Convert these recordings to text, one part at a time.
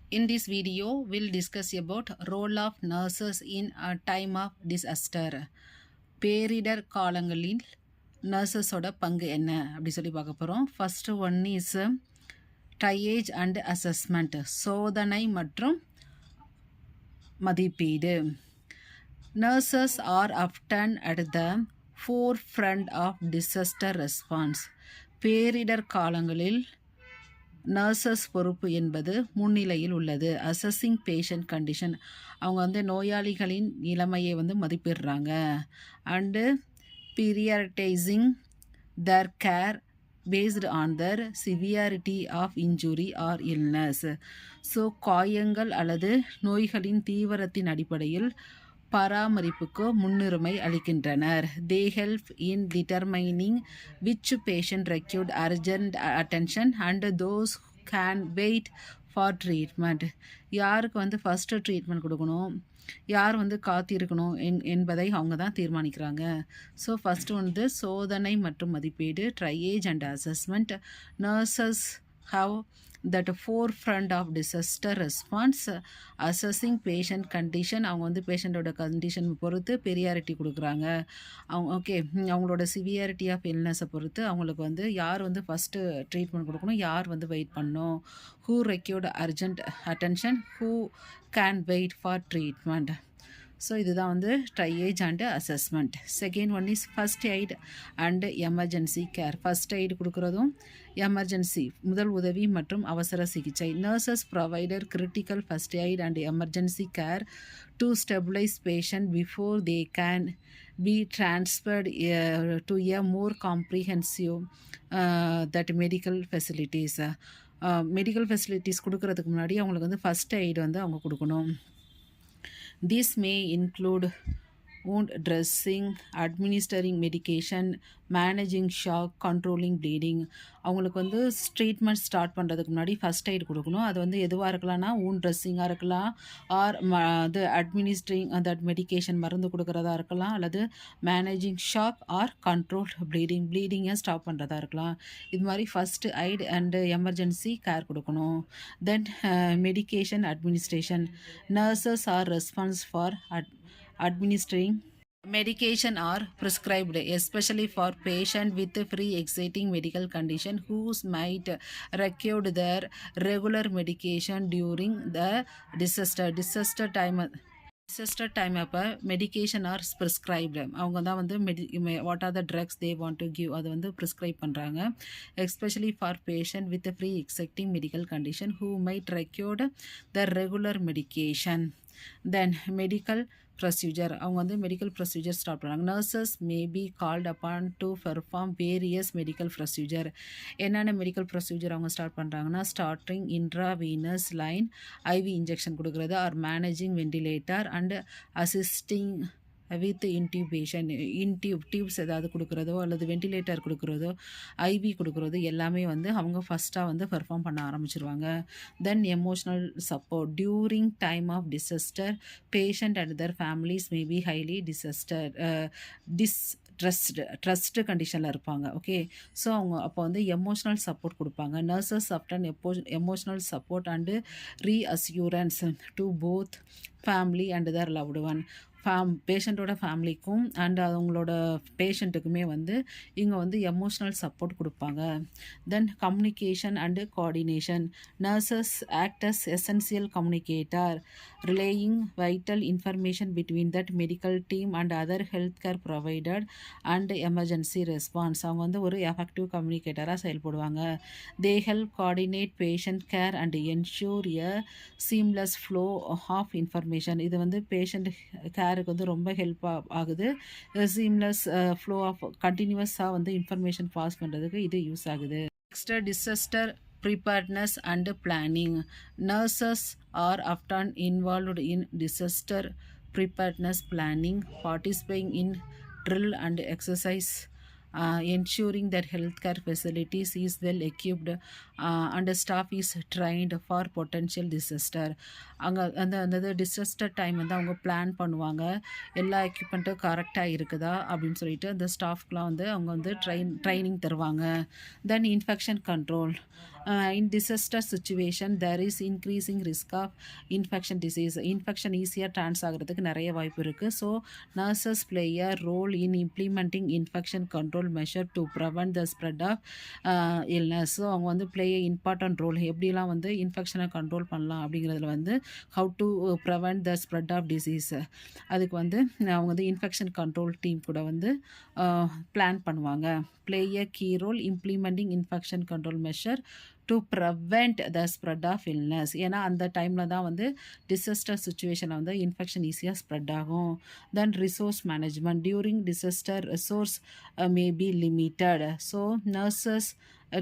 In this video, we'll discuss about role of nurses in a time of disaster. பேரிடர் காலங்களில் நர்சஸோட பங்கு என்ன அப்படி சொல்லி பார்க்க போகிறோம். First one is triage and assessment, சோதனை மற்றும் மதிப்பீடு. Nurses are often at the forefront of disaster response. பேரிடர் காலங்களில் நர்சஸ் பொறுப்பு என்பது முன்னிலையில் உள்ளது. அசஸிங் பேஷண்ட் கண்டிஷன், அவங்க நோயாளிகளின் நிலைமையை மதிப்பிடுறாங்க. And prioritizing the care based on the severity of injury or illness. So காயங்கள் அல்லது நோய்களின் தீவிரத்தின் அடிப்படையில் பராமரிப்புக்கு முன்னுரிமை அளிக்கின்றனர். They help in determining which patient required urgent attention and those can wait for treatment. யாருக்கு ஃபஸ்ட்டு ட்ரீட்மெண்ட் கொடுக்கணும், யார் காத்திருக்கணும் என்பதை அவங்க தான் தீர்மானிக்கிறாங்க. ஸோ ஃபஸ்ட்டு சோதனை மற்றும் மதிப்பீடு, triage and assessment. Nurses have that forefront of disaster response, assessing patient condition. அவங்க பேஷண்ட்டோட கண்டிஷன் பொறுத்து பெரியாரிட்டி கொடுக்குறாங்க. அவங்க அவங்களோட சிவியாரிட்டி ஆஃப் இல்னஸை பொறுத்து அவங்களுக்கு யார் ஃபஸ்ட்டு ட்ரீட்மெண்ட் கொடுக்கணும், யார் வெயிட் பண்ணணும். Who required urgent attention, who can wait for treatment. So இதுதான் triage and assessment. Second one is first aid and emergency care. First aid கொடுக்குறதும் எமர்ஜென்சி முதல் உதவி மற்றும் அவசர சிகிச்சை. Nurses provider critical first aid and emergency care to stabilize patient before they can be transferred to a more comprehensive that medical facilities. Medical facilities கொடுக்கறதுக்கு முன்னாடி அவங்களுக்கு first aid அவங்க கொடுக்கணும். This may include wound dressing, administering medication, managing shock, controlling bleeding. அவங்களுக்கு treatment start பண்ணுறதுக்கு முன்னாடி first aid கொடுக்கணும். அது எதுவாக இருக்கலாம்னா wound dressing-ஆக இருக்கலாம், ஆர் அட்மினிஸ்ட்ரிங் அந்த மெடிக்கேஷன் மருந்து கொடுக்குறதா இருக்கலாம், அல்லது மேனேஜிங் ஷாக் ஆர் கண்ட்ரோல் ப்ளீடிங்கை ஸ்டாப் பண்ணுறதா இருக்கலாம். இது மாதிரி first aid and emergency care கொடுக்கணும். Then medication administration. Nurses are response for administering medication are prescribed, especially for patient with pre-existing medical condition who might require their regular medication during the disaster time அப்போ medication are prescribed. அவங்க தான் what are the drugs they want to give அது prescribe பண்ணுறாங்க. Especially for patient with pre existing medical condition who might required the regular medication. Then medical procedure, அவங்க medical procedure start பண்ணுறாங்க. Nurses may be called upon to perform various medical procedure. என்னென்ன medical procedure அவங்க start பண்ணுறாங்கன்னா, starting intravenous line IV injection கொடுக்குறது, or managing ventilator and assisting with இன்டியூபேஷன். Tubes ஏதாவது கொடுக்குறதோ அல்லது ventilator கொடுக்குறதோ IV கொடுக்குறதோ எல்லாமே அவங்க ஃபஸ்ட்டாக பெர்ஃபார்ம் பண்ண ஆரம்பிச்சிருவாங்க. Then emotional support. During time of disaster patient and their families may be highly trusted கண்டிஷனில் இருப்பாங்க. ஸோ அவங்க அப்போ எமோஷ்னல் சப்போர்ட் கொடுப்பாங்க. Nurses often emotional support and reassurance to both family and their loved one. பேஷண்ட்டோட ஃபேமிலிக்கும் and அவங்களோட பேஷண்ட்டுக்குமே இங்கே எமோஷ்னல் சப்போர்ட் கொடுப்பாங்க. Then communication and coordination. Nurses act as essential communicator relaying vital information between that medical team and other health care provider and emergency response. அவங்க ஒரு effective கம்யூனிகேட்டராக செயல்படுவாங்க. They help coordinate patient care and ensure a seamless flow of information. இது patient கேருக்கு ரொம்ப help ஆகுது. Seamless flow of கண்டினியூஸாக information pass பண்ணுறதுக்கு இது யூஸ் ஆகுது. Next disaster preparedness and planning. Nurses are often involved in disaster preparedness planning, participating in drill and exercise, ensuring that healthcare facilities is well equipped and staff is trained for potential disaster. அங்கே அந்த disaster time அவங்க plan பண்ணுவாங்க, எல்லா எக்யூப்மெண்ட்டும் கரெக்டாக இருக்குதா அப்படின்னு சொல்லிட்டு அந்த ஸ்டாஃப்க்குலாம் அவங்க ட்ரைனிங் தருவாங்க. தென் infection control. In disaster situation there is increasing risk of infection disease. Infection ஈஸியாக ட்ரான்ஸ் ஆகிறதுக்கு நிறைய வாய்ப்பு இருக்குது. So nurses play a role in implementing infection control measure to prevent the spread of illness. So அவங்க வந்து play important role, எப்படிலாம் வந்து இன்ஃபெக்ஷனை control பண்ணலாம் அப்படிங்கிறதுல வந்து how to prevent the spread of disease. அதுக்கு வந்து அவங்க வந்து இன்ஃபெக்ஷன் கண்ட்ரோல் டீம் கூட வந்து பிளான் பண்ணுவாங்க. Play a key role implementing infection control measure to prevent the spread of illness. ஏன்னா அந்த டைமில் தான் வந்து டிசாஸ்டர் சுச்சுவேஷனில் வந்து இன்ஃபெக்ஷன் ஈஸியாக ஸ்ப்ரெட் ஆகும். Then resource management during disaster resource may be limited. So nurses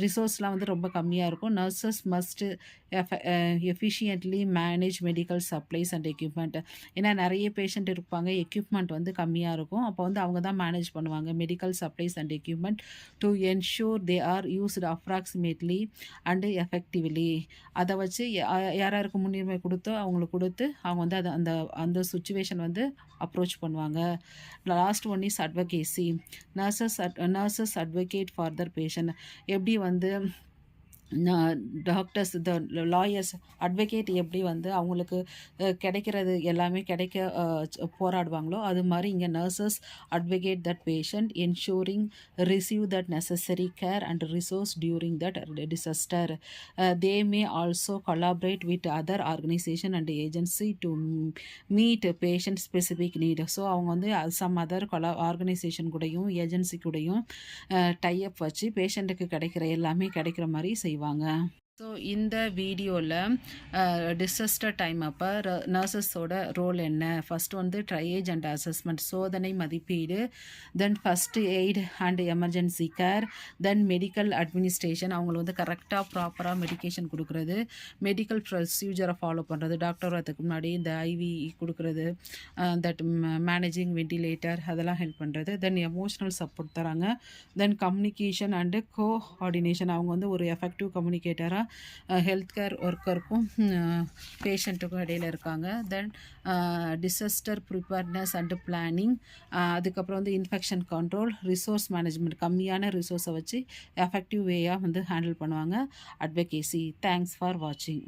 ரிசோர்ஸ்லாம் வந்து ரொம்ப கம்மியாக இருக்கும். Nurses must efficiently manage medical supplies and equipment. ஏன்னா நிறைய பேஷண்ட் இருப்பாங்க, எக்யூப்மெண்ட் வந்து கம்மியாக இருக்கும். அப்போ வந்து அவங்க தான் மேனேஜ் பண்ணுவாங்க medical supplies and equipment to ensure they are used approximately and effectively. அதை வச்சு யாராருக்கு முன்னுரிமை கொடுத்தோ அவங்களுக்கு கொடுத்து அவங்க வந்து அதை அந்த அந்த சுச்சுவேஷன் வந்து அப்ரோச் பண்ணுவாங்க. Last one is advocacy. Nurses advocate for their patient. எப்படி வந்து டாக்டர்ஸ் லாயர்ஸ் அட்வொகேட் எப்படி வந்து அவங்களுக்கு கிடைக்கிறது எல்லாமே கிடைக்க போராடுவாங்களோ அது மாதிரி இங்கே nurses advocate that patient ensuring receive that necessary care and resource during that disaster. They may also collaborate with other organisation and agency to meet patient specific need. So அவங்க வந்து சம் அதர் ஆர்கனைசேஷன் கூடயும் agency கூடயும் type வச்சு பேஷண்ட்டுக்கு கிடைக்கிற எல்லாமே கிடைக்கிற மாதிரி செய்வாங்க. ஸோ இந்த வீடியோவில் டிசாஸ்டர் டைம் அப்போ நர்சஸோட ரோல் என்ன, ஃபஸ்ட்டு வந்து ட்ரையேஜ் அண்ட் அசஸ்மெண்ட் சோதனை மதிப்பீடு, தென் first eight and emergency care, then medical administration அவங்களுக்கு வந்து கரெக்டாக ப்ராப்பராக மெடிக்கேஷன் கொடுக்குறது, மெடிக்கல் ப்ரொசீஜரை ஃபாலோ பண்ணுறது, டாக்டர் வரதுக்கு முன்னாடி இந்த ஐவி கொடுக்குறது, தட் மேனேஜிங் வெண்டிலேட்டர் அதெல்லாம் ஹெல்ப் பண்ணுறது, தென் எமோஷ்னல் சப்போர்ட் தராங்க, தென் கம்யூனிகேஷன் அண்டு கோஆர்டினேஷன் அவங்க வந்து ஒரு எஃபெக்டிவ் கம்யூனிகேட்டராக ஹெல்த் கேர் ஒர்க்கருக்கும் பேஷண்ட்டுக்கும் இடையில் இருக்காங்க. தென் டிசாஸ்டர் ப்ரிப்பேர்னஸ் அண்டு பிளானிங், அதுக்கப்புறம் வந்து இன்ஃபெக்ஷன் கண்ட்ரோல், ரிசோர்ஸ் மேனேஜ்மெண்ட் கம்மியான ரிசோர்ஸை வச்சு எஃபெக்டிவ் வேயாக வந்து ஹேண்டில் பண்ணுவாங்க. அட்வொகேசி. தேங்க்ஸ் ஃபார் வாட்சிங்.